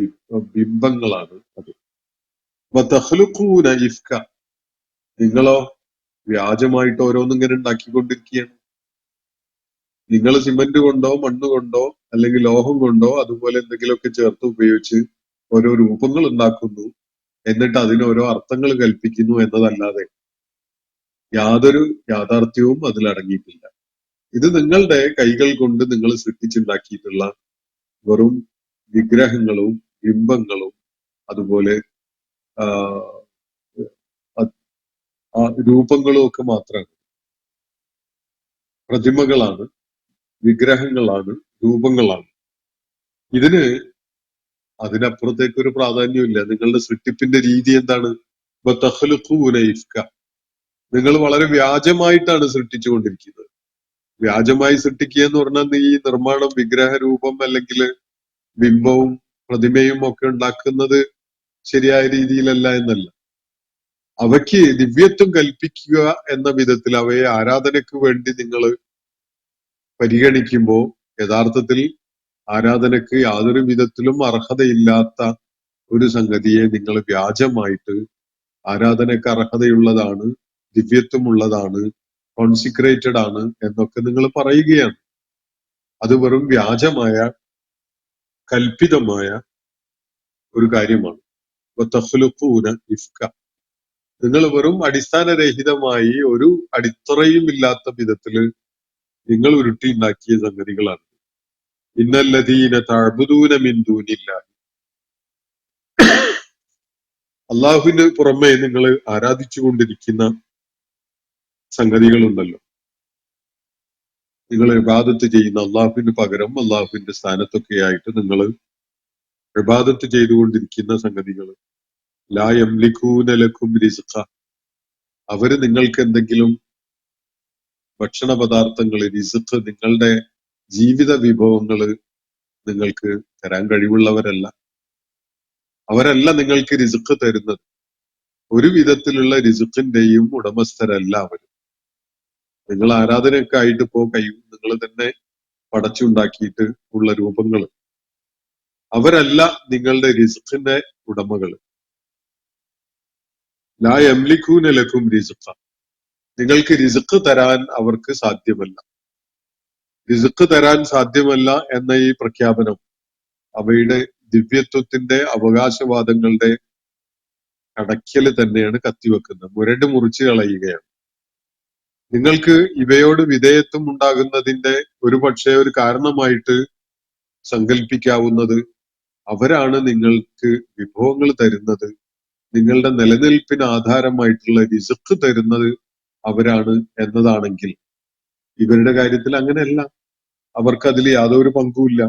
ബിംബങ്ങളാണ് അത്. വതഖ്ലുഖൂന ഇഫ്ക, നിങ്ങളോ വ്യാജമായിട്ട് ഓരോന്നും ഇങ്ങനെ ഉണ്ടാക്കിക്കൊണ്ടിരിക്കുകയാണ്. നിങ്ങൾ സിമന്റ് കൊണ്ടോ മണ്ണ് കൊണ്ടോ അല്ലെങ്കിൽ ലോഹം കൊണ്ടോ അതുപോലെ എന്തെങ്കിലുമൊക്കെ ചേർത്ത് ഉപയോഗിച്ച് ഓരോ രൂപങ്ങൾ ഉണ്ടാക്കുന്നു, എന്നിട്ട് അതിന് ഓരോ അർത്ഥങ്ങൾ കൽപ്പിക്കുന്നു എന്നതല്ലാതെ യാതൊരു യാഥാർത്ഥ്യവും അതിൽ അടങ്ങിയിട്ടില്ല. ഇത് നിങ്ങളുടെ കൈകൾ കൊണ്ട് നിങ്ങൾ സൃഷ്ടിച്ചുണ്ടാക്കിയിട്ടുള്ള വെറും വിഗ്രഹങ്ങളും ബിംബങ്ങളും അതുപോലെ രൂപങ്ങളും ഒക്കെ മാത്രമാണ്, പ്രതിമകളാണ്, വിഗ്രഹങ്ങളാണ്, രൂപങ്ങളാണ്. ഇതിന് അതിനപ്പുറത്തേക്ക് ഒരു പ്രാധാന്യമില്ല. നിങ്ങളുടെ സൃഷ്ടിപ്പിന്റെ രീതി എന്താണ്? ഇഫ്ക, നിങ്ങൾ വളരെ വ്യാജമായിട്ടാണ് സൃഷ്ടിച്ചുകൊണ്ടിരിക്കുന്നത്. വ്യാജമായി സൃഷ്ടിക്കുക എന്ന് പറഞ്ഞാൽ ഈ നിർമ്മാണം, വിഗ്രഹ രൂപം അല്ലെങ്കിൽ ബിംബവും പ്രതിമയും ഒക്കെ ഉണ്ടാക്കുന്നത് ശരിയായ രീതിയിലല്ല എന്നല്ല. അവയ്ക്ക് ദിവ്യത്വം കൽപ്പിക്കുക എന്ന വിധത്തിൽ അവയെ ആരാധനയ്ക്ക് വേണ്ടി നിങ്ങൾ പരിഗണിക്കുമ്പോൾ യഥാർത്ഥത്തിൽ ആരാധനയ്ക്ക് യാതൊരു വിധത്തിലും അർഹതയില്ലാത്ത ഒരു സംഗതിയെ നിങ്ങൾ വ്യാജമായിട്ട് ആരാധനയ്ക്ക് അർഹതയുള്ളതാണ്, ദിവ്യത്വമുള്ളതാണ്, കോൺസിക്രേറ്റഡ് ആണ് എന്നൊക്കെ നിങ്ങൾ പറയുകയാണ്. അത് വെറും വ്യാജമായ കൽപ്പിതമായ ഒരു കാര്യമാണ്. ഇഫ്ക, നിങ്ങൾ വെറും അടിസ്ഥാനരഹിതമായി ഒരു അടിത്തറയും ഇല്ലാത്ത വിധത്തില് നിങ്ങൾ ഉരുട്ടിയുണ്ടാക്കിയ സംഗതികളാണ്. ഇന്നല്ലദീന തഅ്ബുദൂന മിൻ ദൂനില്ലാഹി, അള്ളാഹുവിന് പുറമെ നിങ്ങൾ ആരാധിച്ചു കൊണ്ടിരിക്കുന്ന സംഗതികളുണ്ടല്ലോ, നിങ്ങൾ ഇബാദത്ത് ചെയ്യുന്ന അള്ളാഹുവിന് പകരം അള്ളാഹുവിന്റെ സ്ഥാനത്തൊക്കെ ആയിട്ട് നിങ്ങൾ ഇബാദത്ത് ചെയ്തുകൊണ്ടിരിക്കുന്ന സംഗതികൾ, ലാ യംലികൂന ലക്കും റിസ്ഖ, അവര് നിങ്ങൾക്ക് എന്തെങ്കിലും ഭക്ഷണ പദാർത്ഥങ്ങൾ, റിസ്ഖ്, നിങ്ങളുടെ ജീവിത വിഭവങ്ങൾ നിങ്ങൾക്ക് തരാൻ കഴിവുള്ളവരല്ല. അവരല്ല നിങ്ങൾക്ക് റിസ്ഖ് തരുന്നത്. ഒരു വിധത്തിലുള്ള റിസ്ഖിന്റെയും ഉടമസ്ഥരല്ല അവർ. നിങ്ങൾ ആരാധനയൊക്കെ ആയിട്ട് നിങ്ങൾ തന്നെ പടച്ചുണ്ടാക്കിയിട്ട് ഉള്ള രൂപങ്ങൾ, അവരല്ല നിങ്ങളുടെ റിസ്ഖിന്റെ ഉടമകൾ. ലാ യംലികൂന ലക്കും റിസ്ഖ, നിങ്ങൾക്ക് റിസ്ഖ് തരാൻ അവർക്ക് സാധ്യമല്ല. റിസ്ഖ് തരാൻ സാധ്യമല്ല എന്ന ഈ പ്രഖ്യാപനം അവയുടെ ദിവ്യത്വത്തിന്റെ അവകാശവാദങ്ങളുടെ കടക്കല് തന്നെയാണ് കത്തിവെക്കുന്നത്, മുരട് മുറിച്ച് കളയുകയാണ്. നിങ്ങൾക്ക് ഇവയോട് വിധേയത്വം ഉണ്ടാകുന്നതിന്റെ ഒരു കാരണമായിട്ട് സങ്കല്പിക്കാവുന്നത് അവരാണ് നിങ്ങൾക്ക് വിഭവങ്ങൾ തരുന്നത്, നിങ്ങളുടെ നിലനിൽപ്പിന് ആധാരമായിട്ടുള്ള റിസ്ഖ് തരുന്നത് അവരാണ് എന്നതാണെങ്കിൽ, ഇവരുടെ കാര്യത്തിൽ അങ്ങനെയല്ല. അവർക്ക് അതിൽ യാതൊരു പങ്കുമില്ല.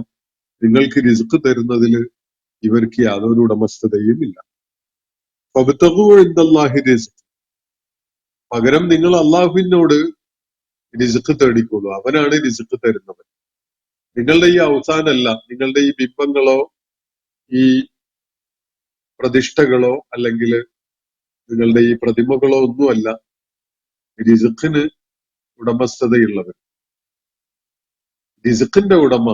നിങ്ങൾക്ക് റിസ്ഖ് തരുന്നതിൽ ഇവർക്ക് യാതൊരു ഉടമസ്ഥതയും ഇല്ല. ഫബ്തഗൂ ഇൻദല്ലാഹി റിസ്ഖ്, പകരം നിങ്ങൾ അള്ളാഹുവിനോട് റിസ്ഖ് തേടിക്കോളൂ, അവനാണ് റിസ്ഖ് തരുന്നവൻ. നിങ്ങളുടെ ഈ അവസാനല്ല, നിങ്ങളുടെ ഈ ബിംബങ്ങളോ ഈ പ്രതിഷ്ഠകളോ അല്ലെങ്കിൽ നിങ്ങളുടെ ഈ പ്രതിമകളോ ഒന്നുമല്ല റിസ്ഖിന് ഉടമസ്ഥതയുള്ളവർ. റിസ്ഖിന്റെ ഉടമ,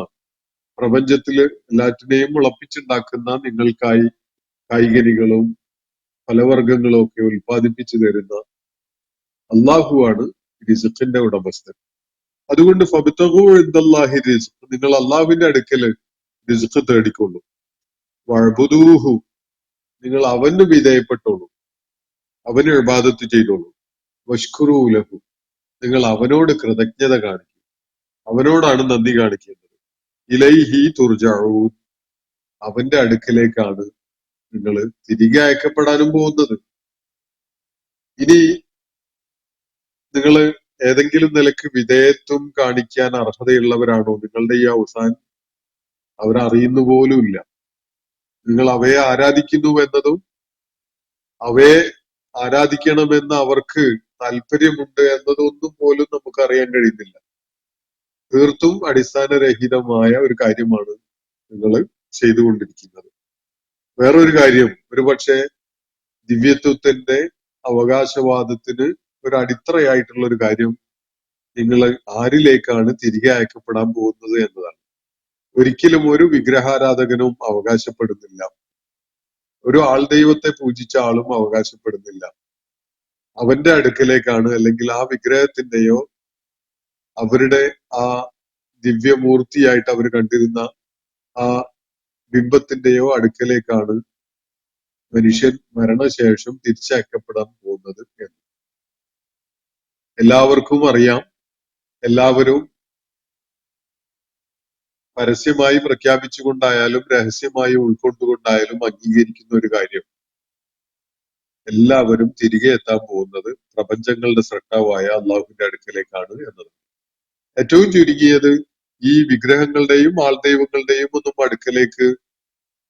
പ്രപഞ്ചത്തില് എല്ലാറ്റിനെയും ഉളപ്പിച്ചുണ്ടാക്കുന്ന നിങ്ങൾക്കായി കായികനികളും ഫലവർഗങ്ങളും ഒക്കെ ഉൽപ്പാദിപ്പിച്ചു തരുന്ന അള്ളാഹുവാണ് റിസ്ഖിന്റെ ഉടമസ്ഥൻ. അതുകൊണ്ട് ഫബ്തഗൂ ഇൻദല്ലാഹി റിസ്ഖ്, നിങ്ങൾ അള്ളാഹുവിന്റെ അടുക്കല് റിസ്ഖ് തേടിക്കൊള്ളൂ. വഅ്ബുദൂഹു, നിങ്ങൾ അവന് വിധേയപ്പെട്ടോളൂ, അവന് ഇബാദത്ത് ചെയ്തോളൂ. വഷ്കുറൂ ലഹു, നിങ്ങൾ അവനോട് കൃതജ്ഞത കാണിക്കും, അവനോടാണ് നന്ദി കാണിക്കേണ്ടത്. ഇലൈഹി തുർജഊൻ, അവന്റെ അടുക്കലേക്കാണ് നിങ്ങൾ തിരികെ അയക്കപ്പെടാനും പോകുന്നത്. ഇനി നിങ്ങൾ ഏതെങ്കിലും നിലക്ക് വിധേയത്വം കാണിക്കാൻ അർഹതയുള്ളവരാണോ? നിങ്ങളുടെ ഈ അവസാനം അവരറിയുന്നു പോലുമില്ല. നിങ്ങൾ അവയെ ആരാധിക്കുന്നു എന്നതും അവയെ ആരാധിക്കണമെന്ന് അവർക്ക് താല്പര്യമുണ്ട് എന്നതൊന്നും പോലും നമുക്ക് അറിയാൻ കഴിയുന്നില്ല. തീർത്തും അടിസ്ഥാനരഹിതമായ ഒരു കാര്യമാണ് നിങ്ങൾ ചെയ്തുകൊണ്ടിരിക്കുന്നത്. വേറൊരു കാര്യം, ഒരുപക്ഷെ ദിവ്യത്വത്തിന്റെ അവകാശവാദത്തിന് ഒരു അടിത്തറയായിട്ടുള്ള ഒരു കാര്യം, നിങ്ങൾ ആരിലേക്കാണ് തിരികെ അയക്കപ്പെടാൻ പോകുന്നത് എന്നതാണ്. ഒരിക്കലും ഒരു വിഗ്രഹാരാധകനും അവകാശപ്പെടുന്നില്ല, ഒരു ആൾ ദൈവത്തെ പൂജിച്ച ആളും അവകാശപ്പെടുന്നില്ല അവന്റെ അടുക്കലേക്കാണ്, അല്ലെങ്കിൽ ആ വിഗ്രഹത്തിന്റെയോ അവരുടെ ആ ദിവ്യമൂർത്തിയായിട്ട് അവർ കണ്ടിരുന്ന ആ ബിംബത്തിന്റെയോ അടുക്കലേക്കാണ് മനുഷ്യൻ മരണശേഷം തിരിച്ചയക്കപ്പെടാൻ പോകുന്നത് എന്ന് എല്ലാവർക്കും അറിയാം. എല്ലാവരും പരസ്യമായി പ്രഖ്യാപിച്ചുകൊണ്ടായാലും രഹസ്യമായി ഉൾക്കൊണ്ടുകൊണ്ടായാലും അംഗീകരിക്കുന്ന ഒരു കാര്യം, എല്ലാവരും തിരികെ എത്താൻ പോകുന്നത് പ്രപഞ്ചങ്ങളുടെ സൃഷ്ടാവായ അള്ളാഹുവിന്റെ അടുക്കലേക്കാണ് എന്നത്. ഏറ്റവും ചുരുങ്ങിയത് ഈ വിഗ്രഹങ്ങളുടെയും ആൾദൈവങ്ങളുടെയും ഒന്നും അടുക്കലേക്ക്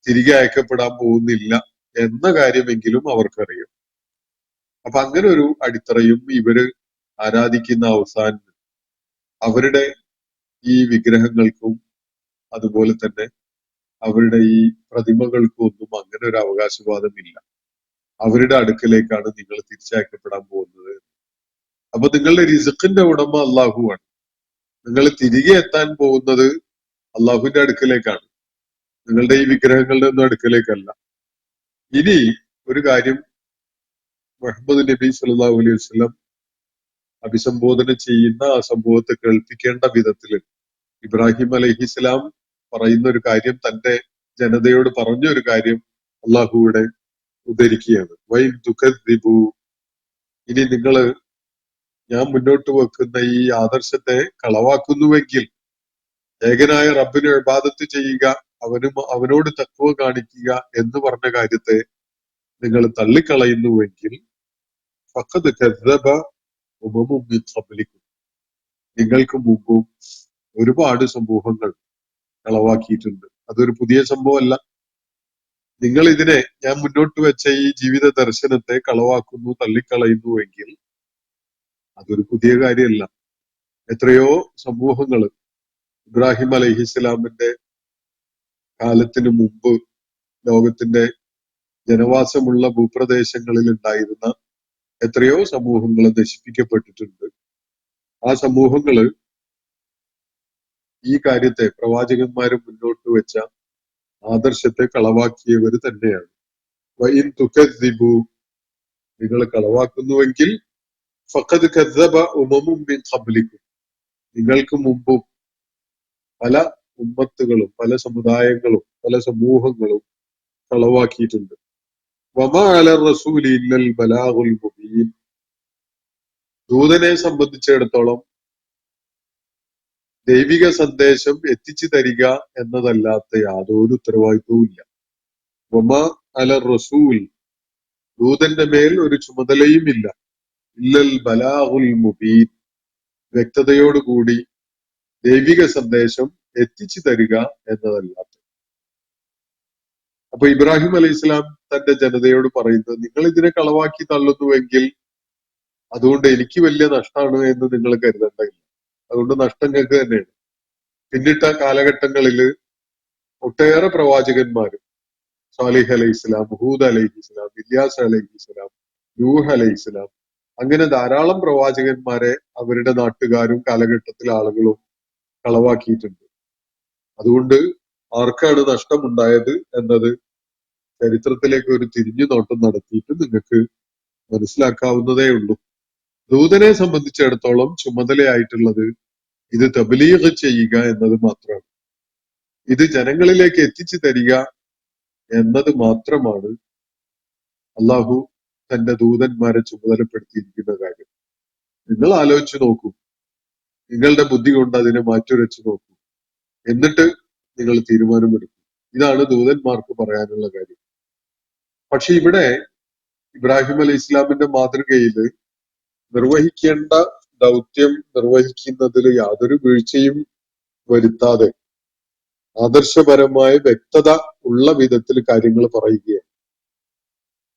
തിരികെ അയക്കപ്പെടാൻ പോകുന്നില്ല എന്ന കാര്യമെങ്കിലും അവർക്കറിയാം. അപ്പൊ അങ്ങനെ ഒരു അടിത്തറയും ഇവര് ആരാധിക്കുന്ന അവസാനം അവരുടെ ഈ വിഗ്രഹങ്ങൾക്കും അതുപോലെ തന്നെ അവരുടെ ഈ പ്രതിമകൾക്കും ഒന്നും അങ്ങനെ ഒരു അവകാശവാദമില്ല. അവരുടെ അടുക്കലേക്കാണ് നിങ്ങൾ തിരിച്ചയക്കപ്പെടാൻ പോകുന്നത്. അപ്പൊ നിങ്ങളുടെ റിസ്ഖിന്റെ ഉടമ അള്ളാഹുവാണ്. നിങ്ങൾ തിരികെ എത്താൻ പോകുന്നത് അള്ളാഹുവിന്റെ അടുക്കലേക്കാണ്, നിങ്ങളുടെ ഈ വിഗ്രഹങ്ങളുടെ ഒന്നും അടുക്കലേക്കല്ല. ഇനി ഒരു കാര്യം, മുഹമ്മദ് നബി സല്ലല്ലാഹു അലൈഹി വസല്ലം അഭിസംബോധന ചെയ്യുന്ന ആ സംഭവത്തെ കേൾപ്പിക്കേണ്ട വിധത്തിൽ ഇബ്രാഹിം അലൈഹിസ്സലാം പറയുന്ന ഒരു കാര്യം, തന്റെ ജനതയോട് പറഞ്ഞ ഒരു കാര്യം അള്ളാഹുവിടെ ഉദ്ധരിക്കുകയാണ്. വൈൻ തുകദ്ദിബു, ഇനി നിങ്ങള് ഞാൻ മുന്നോട്ട് വെക്കുന്ന ഈ ആദർശത്തെ കളവാക്കുന്നുവെങ്കിൽ, ഏകനായ റബ്ബിന് ഇബാദത്ത് ചെയ്യുക, അവനോട് തഖ്വ കാണിക്കുക എന്ന് പറഞ്ഞ കാര്യത്തെ നിങ്ങൾ തള്ളിക്കളയുന്നുവെങ്കിൽ, ഫഖദ് കദ്ദബ ഉമമും മിൻ ഖബ്ലിക്കും, നിങ്ങൾക്ക് മുമ്പും ഒരുപാട് സമൂഹങ്ങൾ കളവാക്കിയിട്ടുണ്ട്. അതൊരു പുതിയ സംഭവമല്ല. നിങ്ങൾ ഇതിനെ, ഞാൻ മുന്നോട്ട് വെച്ച ഈ ജീവിത ദർശനത്തെ കളവാക്കുന്നു, തള്ളിക്കളയുന്നുവെങ്കിൽ അതൊരു പുതിയ കാര്യമല്ല. എത്രയോ സമൂഹങ്ങൾ ഇബ്രാഹിം അലൈഹിസ്സലാമിന്റെ കാലത്തിന് മുമ്പ് ലോകത്തിന്റെ ജനവാസമുള്ള ഭൂപ്രദേശങ്ങളിൽ ഉണ്ടായിരുന്ന എത്രയോ സമൂഹങ്ങൾ നശിപ്പിക്കപ്പെട്ടിട്ടുണ്ട്. ആ സമൂഹങ്ങള് ഈ കാര്യത്തെ, പ്രവാചകന്മാര് മുന്നോട്ട് വെച്ച ആദർശത്തെ കളവാക്കിയവർ തന്നെയാണ്. വഇൻ തുകദ്ദിബു, നിങ്ങൾ കളവാക്കുന്നുവെങ്കിൽ, ഫഖദ് കദ്ദബ ഉമമും മിൻ ഖബ്ലിക്കും, നിങ്ങൾക്ക് മുമ്പും പല ഉമ്മത്തുകളും പല സമുദായങ്ങളും പല സമൂഹങ്ങളും കളവാക്കിയിട്ടുണ്ട്. വമാ അലർ റസൂലി ഇല്ലൽ ബലാഗുൽ മുബീൻ, ദൂതനെ സംബന്ധിച്ചിടത്തോളം ദൈവിക സന്ദേശം എത്തിച്ചു തരിക എന്നതല്ലാത്ത യാതൊരു ഉത്തരവാദിത്വവും ഇല്ല. വമാ അലർ റസൂൽ, ദൂതന്റെ മേൽ ഒരു ചുമതലയും ഇല്ല. ഇല്ലൽ ബലാഗുൽ മുബീൻ, വ്യക്തതയോടുകൂടി ദൈവിക സന്ദേശം എത്തിച്ചു തരിക എന്നതല്ലാത്ത. അപ്പൊ ഇബ്രാഹിം അലൈഹി സ്വലാം തന്റെ ജനതയോട് പറയുന്നത്, നിങ്ങൾ ഇതിനെ കളവാക്കി തള്ളുന്നുവെങ്കിൽ അതുകൊണ്ട് എനിക്ക് വലിയ നഷ്ടമാണ് എന്ന് നിങ്ങൾ കരുതേണ്ടതില്ല. അതുകൊണ്ട് നഷ്ടം ഞങ്ങൾക്ക് തന്നെയാണ്. പിന്നിട്ട കാലഘട്ടങ്ങളിൽ ഒട്ടേറെ പ്രവാചകന്മാര്, സാലിഹ് അലൈഹി സ്വലാം, ഹൂദ് അലൈഹി സ്വലാം, ഇല്യാസ് അലൈഹി സ്വലാം, നൂഹ് അലൈഹി സ്വലാം, അങ്ങനെ ധാരാളം പ്രവാചകന്മാരെ അവരുടെ നാട്ടുകാരും കാലഘട്ടത്തിലെ ആളുകളും കളവാക്കിയിട്ടുണ്ട്. അതുകൊണ്ട് ആർക്കാണ് നഷ്ടമുണ്ടായത് എന്നത് ചരിത്രത്തിലേക്ക് ഒരു തിരിഞ്ഞു നോട്ടം നടത്തിയിട്ട് നിങ്ങൾക്ക് മനസ്സിലാക്കാവുന്നതേ ഉള്ളൂ. ദൂതനെ സംബന്ധിച്ചിടത്തോളം ചുമതലയായിട്ടുള്ളത് ഇത് തബ്ലീഗ് ചെയ്യുക എന്നത് മാത്രമാണ്. ഇത് ജനങ്ങളിലേക്ക് എത്തിച്ചു തരിക എന്നത് മാത്രമാണ് അള്ളാഹു തന്റെ ദൂതന്മാരെ ചുമതലപ്പെടുത്തിയിരിക്കുന്ന കാര്യം. നിങ്ങൾ ആലോചിച്ചു നോക്കൂ, നിങ്ങളുടെ ബുദ്ധി കൊണ്ട് അതിനെ മാറ്റുരച്ചു നോക്കൂ, എന്നിട്ട് നിങ്ങൾ തീരുമാനമെടുക്കും. ഇതാണ് ദൂതന്മാർക്ക് പറയാനുള്ള കാര്യം. പക്ഷെ ഇവിടെ ഇബ്രാഹിം അലൈഹി ഇസ്ലാമിന്റെ മാതൃകയിൽ നിർവഹിക്കേണ്ട ദൗത്യം നിർവഹിക്കുന്നതിൽ യാതൊരു വീഴ്ചയും വരുത്താതെ ആദർശപരമായ വ്യക്തത ഉള്ള വിധത്തിൽ കാര്യങ്ങൾ പറയുകയാണ്.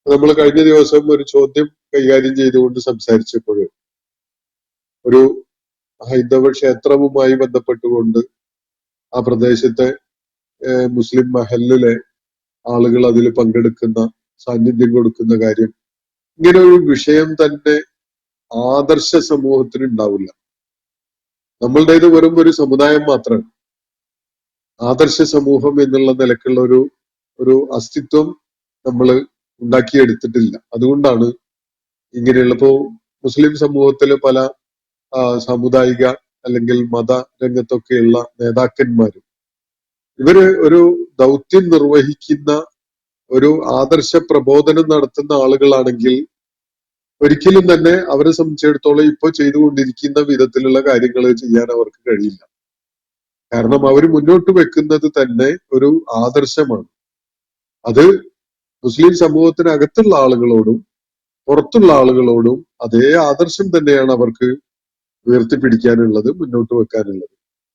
നമ്മൾ കഴിഞ്ഞ ദിവസം ഒരു ചോദ്യം കൈകാര്യം ചെയ്തുകൊണ്ട് സംസാരിച്ചപ്പോൾ ഒരു ഹൈന്ദവ ക്ഷേത്രവുമായി ബന്ധപ്പെട്ടുകൊണ്ട് ആ പ്രദേശത്തെ മുസ്ലിം മഹല്ലിലെ ആളുകൾ അതിൽ പങ്കെടുക്കുന്ന, സാന്നിധ്യം കൊടുക്കുന്ന കാര്യം, ഇങ്ങനെ ഒരു വിഷയം തന്നെ ആദർശ സമൂഹത്തിന് ഉണ്ടാവില്ല. നമ്മളുടേത് വെറും ഒരു സമുദായം മാത്രമാണ്. ആദർശ സമൂഹം എന്നുള്ള നിലക്കുള്ള ഒരു അസ്തിത്വം നമ്മൾ ഉണ്ടാക്കിയെടുത്തിട്ടില്ല. അതുകൊണ്ടാണ് ഇങ്ങനെയുള്ള ഇപ്പോ മുസ്ലിം സമൂഹത്തിലെ പല സാമുദായിക അല്ലെങ്കിൽ മത രംഗത്തൊക്കെയുള്ള നേതാക്കന്മാരും ഇവര് ഒരു ദൗത്യം നിർവഹിക്കുന്ന, ഒരു ആദർശ പ്രബോധനം നടത്തുന്ന ആളുകളാണെങ്കിൽ ഒരിക്കലും തന്നെ അവരെ സംബന്ധിച്ചിടത്തോളം ഇപ്പൊ ചെയ്തുകൊണ്ടിരിക്കുന്ന വിധത്തിലുള്ള കാര്യങ്ങൾ ചെയ്യാൻ അവർക്ക് കഴിയില്ല. കാരണം അവർ മുന്നോട്ട് വെക്കുന്നത് തന്നെ ഒരു ആദർശമാണ്. അത് മുസ്ലിം സമൂഹത്തിനകത്തുള്ള ആളുകളോടും പുറത്തുള്ള ആളുകളോടും അതേ ആദർശം തന്നെയാണ് അവർക്ക് ഉയർത്തിപ്പിടിക്കാനുള്ളത്, മുന്നോട്ട് വെക്കാനുള്ളത്.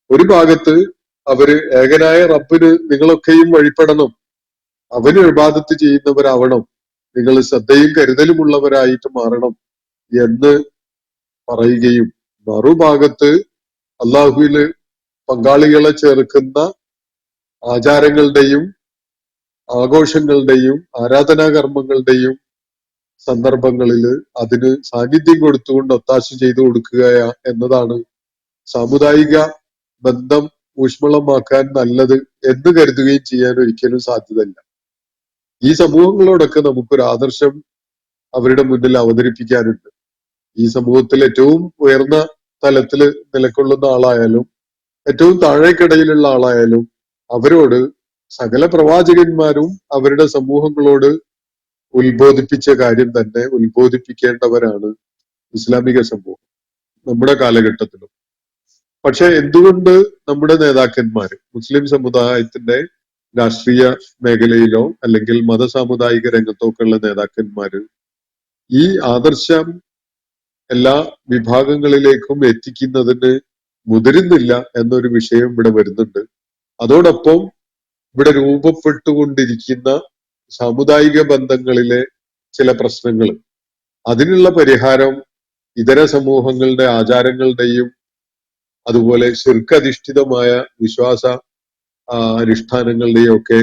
ഒരു ഭാഗത്ത് അവര് ഏകനായ റബ്ബിന് നിങ്ങളൊക്കെയും വഴിപ്പെടണം, അവന് ഇബാദത്ത് ചെയ്യുന്നവരാവണം, നിങ്ങൾ ശ്രദ്ധയും കരുതലുമുള്ളവരായിട്ട് മാറണം എന്ന് പറയുകയും, മറുഭാഗത്ത് അള്ളാഹുവില് പങ്കാളികളെ ചേർക്കുന്ന ആചാരങ്ങളുടെയും ആഘോഷങ്ങളുടെയും ആരാധനാകർമ്മങ്ങളുടെയും സന്ദർഭങ്ങളിൽ അതിന് സാന്നിധ്യം കൊടുത്തുകൊണ്ട് ഒത്താശ ചെയ്തു കൊടുക്കുക എന്നതാണ് സാമുദായിക ബന്ധം ഊഷ്മളമാക്കാൻ നല്ലത് എന്ന് കരുതുകയും ചെയ്യാൻ ഒരിക്കലും സാധ്യതയില്ല. ഈ സമൂഹങ്ങളോടൊക്കെ നമുക്കൊരു ആദർശം അവരുടെ മുന്നിൽ അവതരിപ്പിക്കാനുണ്ട്. ഈ സമൂഹത്തിൽ ഏറ്റവും ഉയർന്ന തലത്തിൽ നിലകൊള്ളുന്ന ആളായാലും ഏറ്റവും താഴേക്കിടയിലുള്ള ആളായാലും അവരോട് സകല പ്രവാചകന്മാരും അവരുടെ സമൂഹങ്ങളോട് ഉത്ബോധിപ്പിച്ച കാര്യം തന്നെ ഉത്ബോധിപ്പിക്കേണ്ടവരാണ് ഇസ്ലാമിക സമൂഹം നമ്മുടെ കാലഘട്ടത്തിലും. പക്ഷെ എന്തുകൊണ്ട് നമ്മുടെ നേതാക്കന്മാര് മുസ്ലിം സമുദായത്തിന്റെ രാഷ്ട്രീയ മേഖലയിലോ അല്ലെങ്കിൽ മതസാമുദായിക രംഗത്തോ ഒക്കെ ഉള്ള നേതാക്കന്മാര് ഈ ആദർശം എല്ലാ വിഭാഗങ്ങളിലേക്കും എത്തിക്കുന്നതിന് മുതിരുന്നില്ല എന്നൊരു വിഷയം ഇവിടെ വരുന്നുണ്ട്. അതോടൊപ്പം ഇവിടെ രൂപപ്പെട്ടുകൊണ്ടിരിക്കുന്ന സാമുദായിക ബന്ധങ്ങളിലെ ചില പ്രശ്നങ്ങൾ, അതിനുള്ള പരിഹാരം ഇതര സമൂഹങ്ങളുടെ ആചാരങ്ങളുടെയും അതുപോലെ ശിർക്കധിഷ്ഠിതമായ വിശ്വാസ അനുഷ്ഠാനങ്ങളുടെയും ഒക്കെ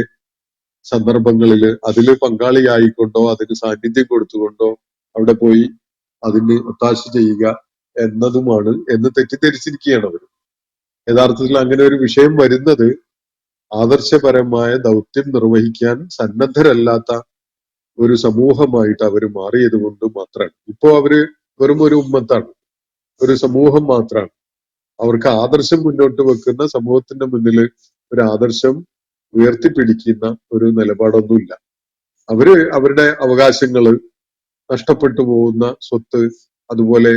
സന്ദർഭങ്ങളിൽ അതിൽ പങ്കാളിയായിക്കൊണ്ടോ അതിന് സാന്നിധ്യം കൊടുത്തുകൊണ്ടോ അവിടെ പോയി അതിന് ഒത്താശ ചെയ്യുക എന്നതുമാണ് എന്ന് തെറ്റിദ്ധരിച്ചിരിക്കുകയാണ് അവർ. യഥാർത്ഥത്തിൽ അങ്ങനെ ഒരു വിഷയം വരുന്നത് ആദർശപരമായ ദൗത്യം നിർവഹിക്കാൻ സന്നദ്ധരല്ലാത്ത ഒരു സമൂഹമായിട്ട് അവർ മാറിയത് കൊണ്ട് മാത്രമാണ്. ഇപ്പോ അവര് വെറും ഒരു ഉമ്മത്താണ്, ഒരു സമൂഹം മാത്രമാണ്. അവർക്ക് ആദർശം മുന്നോട്ട് വെക്കുന്ന, സമൂഹത്തിന്റെ മുന്നിൽ ഒരു ആദർശം ഉയർത്തിപ്പിടിക്കുന്ന ഒരു നിലപാടൊന്നുമില്ല. അവര് അവരുടെ അവകാശങ്ങള്, നഷ്ടപ്പെട്ടു പോകുന്ന സ്വത്ത്, അതുപോലെ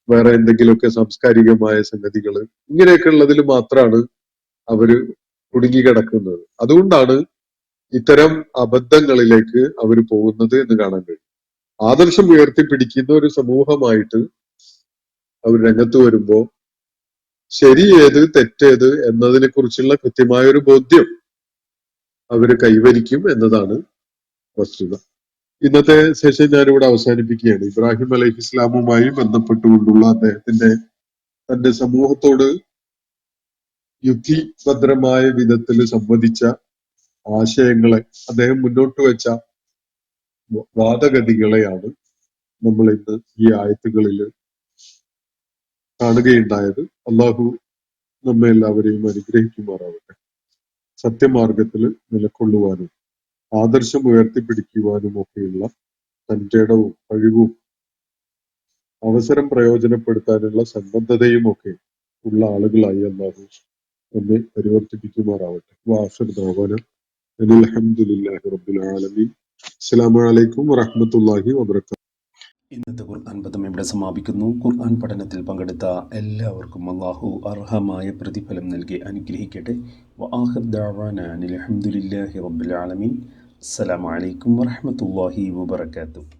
വേറെ എന്തെങ്കിലുമൊക്കെ സാംസ്കാരികമായ സംഗതികള്, ഇങ്ങനെയൊക്കെ ഉള്ളതിൽ മാത്രമാണ് അവര് കുടുങ്ങിക്കിടക്കുന്നത്. അതുകൊണ്ടാണ് ഇത്തരം അബദ്ധങ്ങളിലേക്ക് അവർ പോകുന്നത് എന്ന് കാണാൻ കഴിയും. ആദർശം ഉയർത്തിപ്പിടിക്കുന്ന ഒരു സമൂഹമായിട്ട് അവർ രംഗത്ത് വരുമ്പോ ശരി ഏത് തെറ്റേത് എന്നതിനെ കുറിച്ചുള്ള കൃത്യമായ ഒരു ബോധ്യം അവര് കൈവരിക്കും എന്നതാണ് വസ്തുത. ഇന്നത്തെ സെഷൻ ഞാനിവിടെ അവസാനിപ്പിക്കുകയാണ്. ഇബ്രാഹിം അലൈഹി ഇസ്ലാമുമായി ബന്ധപ്പെട്ടുകൊണ്ടുള്ള തന്റെ സമൂഹത്തോട് യുക്തിഭദ്രമായ വിധത്തിൽ സംവദിച്ച ആശയങ്ങളെ, അദ്ദേഹം മുന്നോട്ട് വെച്ച വാദഗതികളെയാണ് നമ്മൾ ഇന്ന് ഈ ആയത്തുകളിൽ കാണുകയുണ്ടായത്. അള്ളാഹു നമ്മെ എല്ലാവരെയും അനുഗ്രഹിക്കുമാറാവട്ടെ. സത്യമാർഗത്തിൽ നിലകൊള്ളുവാനും ആദർശം ഉയർത്തിപ്പിടിക്കുവാനും ഒക്കെയുള്ള തന്റെ ഇടവും കഴിവും അവസരം പ്രയോജനപ്പെടുത്താനുള്ള സന്നദ്ധതയും ഒക്കെ ഉള്ള ആളുകളായി അല്ലാഹു നമ്മെ പരിവർത്തിപ്പിക്കുമാറാവട്ടെ. വാഖിർ ദഅവാന അൽഹംദുലില്ലാഹി റബ്ബിൽ ആലമീൻ. അസ്സലാമു അലൈക്കും വറഹ്മത്തുള്ളാഹി വബറകാതുഹു. ഇന്നത്തെ ഖുർആൻ പദം ഇവിടെ സമാപിക്കുന്നു. ഖുർആൻ പഠനത്തിൽ പങ്കെടുത്ത എല്ലാവർക്കും അല്ലാഹു അർഹമായ പ്രതിഫലം നൽകി അനുഗ്രഹിക്കട്ടെ. വആഖിർ ദഅവാന അൽഹംദുലില്ലാഹി റബ്ബിൽ ആലമീൻ. അസ്സലാമു അലൈക്കും വറഹ്മത്തുള്ളാഹി വബറകാതുഹു.